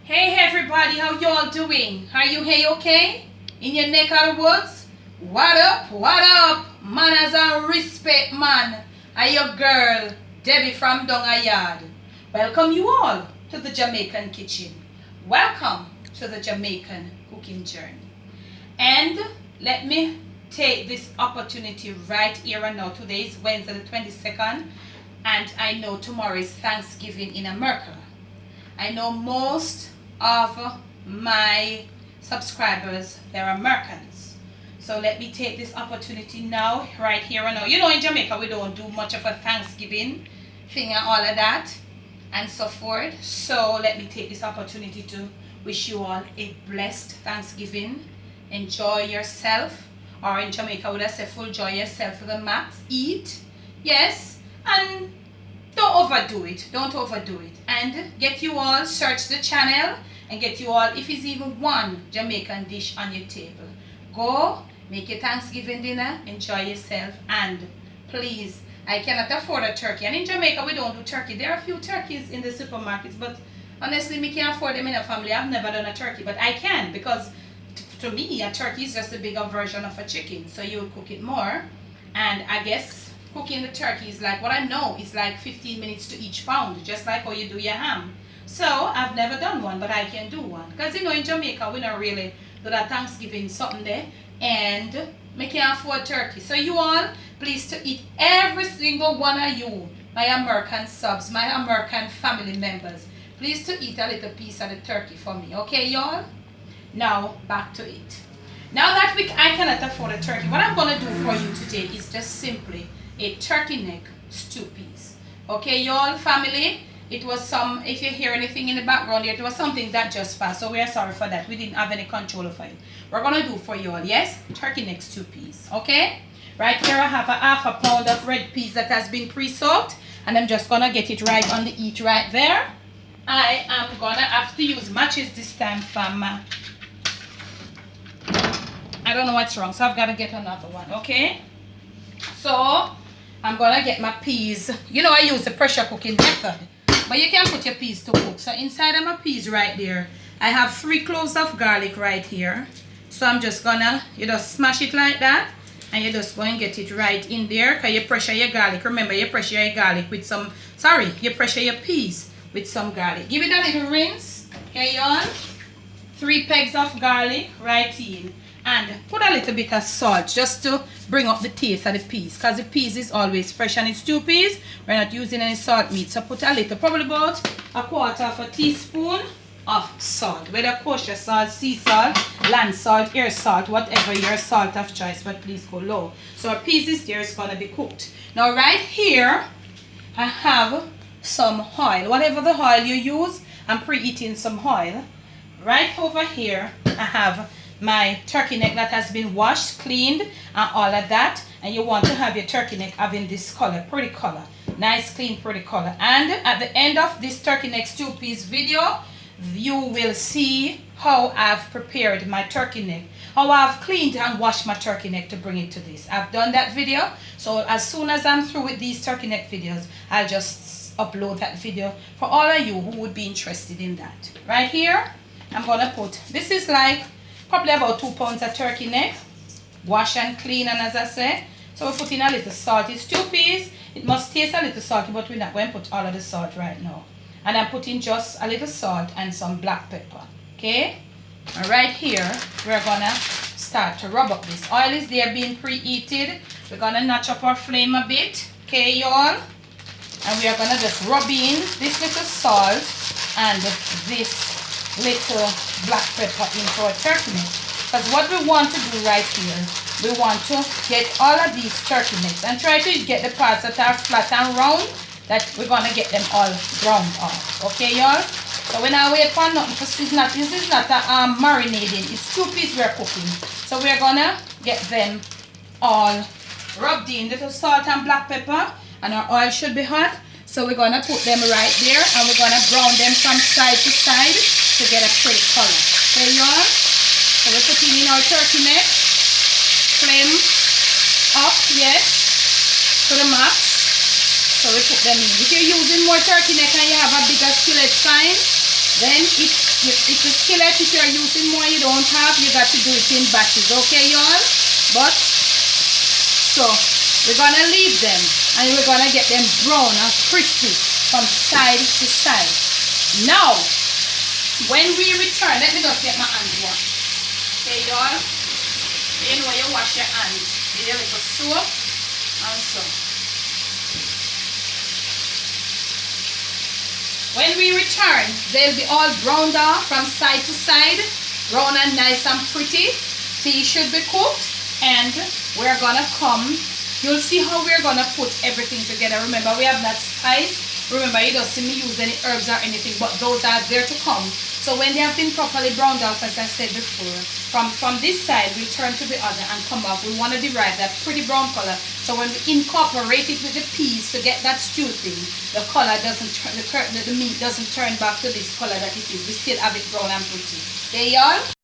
Hey everybody, how y'all doing? Are you hey okay? In your neck of the woods? What up? What up? Manners and respect, man. I your girl, Debbie from Donga Yard. Welcome you all to the Jamaican kitchen. Welcome to the Jamaican cooking journey. And let me take this opportunity right here and now. Today is Wednesday the 22nd, and I know tomorrow is Thanksgiving in America. I know most of my subscribers, they're Americans. So let me take this opportunity now, right here and now. You know, in Jamaica, we don't do much of a Thanksgiving thing and all of that and so forth. So let me take this opportunity to wish you all a blessed Thanksgiving. Enjoy yourself, or in Jamaica, would I say full joy yourself to the max. Eat, yes, and don't overdo it. Don't overdo it. And get you all, search the channel and get you all, if it's even one Jamaican dish on your table. Go, make your Thanksgiving dinner, enjoy yourself, and please, I cannot afford a turkey. And in Jamaica, we don't do turkey. There are a few turkeys in the supermarkets, but honestly, me can't afford them in a family. I've never done a turkey, but I can, because to me, a turkey is just a bigger version of a chicken. So you would cook it more, and I guess cooking the turkey is like, what I know is like 15 minutes to each pound, just like how you do your ham. So I've never done one, but I can do one. Because you know, in Jamaica, we don't really do that Thanksgiving something there, and we can't afford turkey. So you all, please to eat, every single one of you, my American subs, my American family members, please to eat a little piece of the turkey for me. Okay, y'all? Now, back to it. Now that I cannot afford a turkey, what I'm going to do for you today is just simply a turkey neck stew piece. Okay, y'all, family? It was some, if you hear anything in the background here, it was something that just passed, so we are sorry for that. We didn't have any control over it. We're going to do for y'all, yes? Turkey neck stew piece, okay? Right here I have a half a pound of red peas that has been pre-soaked, and I'm just going to get it right on the heat right there. I am going to have to use matches this time from I don't know what's wrong, so I've got to get another one, okay? So I'm gonna get my peas. You know, I use the pressure cooking method, but you can put your peas to cook. So inside of my peas right there, I have 3 cloves of garlic right here. So I'm just gonna, you just smash it like that, and you just go and get it right in there, because you pressure your garlic. Remember, you pressure your garlic with some, you pressure your peas with some garlic. Give it a little rinse, okay, y'all? 3 pegs of garlic right in. And put a little bit of salt just to bring up the taste of the peas, because the peas is always fresh, and it's stew peas. We're not using any salt meat, so put a little, probably about 1/4 teaspoon of salt, whether kosher salt, sea salt, land salt, air salt, whatever your salt of choice, but please go low. So our peas is there, is going to be cooked. Now right here I have some oil. Whatever the oil you use, I'm preheating some oil. Right over here I have my turkey neck that has been washed, cleaned, and all of that. And you want to have your turkey neck having this color, pretty color, nice clean pretty color. And at the end of this turkey neck stew piece video, you will see how I've prepared my turkey neck, how I've cleaned and washed my turkey neck to bring it to this. I've done that video, so as soon as I'm through with these turkey neck videos, I'll just upload that video for all of you who would be interested in that. Right here I'm gonna put, this is like probably about 2 pounds of turkey neck, wash and clean, and as I said, so we're putting a little salt. It's stew peas, it must taste a little salty, but we're not going to put all of the salt right now. And I'm putting just a little salt and some black pepper, okay? And right here, we're gonna start to rub up this. Oil is there being preheated. We're gonna notch up our flame a bit, okay, y'all? And we are gonna just rub in this little salt and this little black pepper into our turkey neck, because what we want to do right here, we want to get all of these turkey necks and try to get the parts that are flat and round, that we're gonna get them all browned off, okay, y'all? So when I wait for nothing, this is not a marinating, it's stew peas we're cooking. So we're gonna get them all rubbed in, little salt and black pepper, and our oil should be hot. So we're gonna put them right there, and we're gonna brown them from side to side to get a pretty color. Okay, y'all? So we're putting in our turkey neck. Flame up, yes, to the max. So we put them in. If you're using more turkey neck and you have a bigger skillet, fine. Then it if the skillet, if you're using more you don't have, you got to do it in batches, okay, y'all? But, so, we're gonna leave them, and we're gonna get them brown and crispy from side to side. Now, when we return, let me just get my hands washed. Okay, y'all? You know you wash your hands. With a little soap and so. When we return, they'll be all browned off from side to side, brown and nice and pretty. These should be cooked, and we're gonna come. You'll see how we're gonna put everything together. Remember, we have that spice. Remember, you don't see me use any herbs or anything, but those are there to come. So when they have been properly browned off, as I said before, from this side, we turn to the other and come back. We want to derive that pretty brown color. So when we incorporate it with the peas to get that stew thing, the color doesn't turn, the meat doesn't turn back to this color that it is. We still have it brown and pretty. Okay, y'all?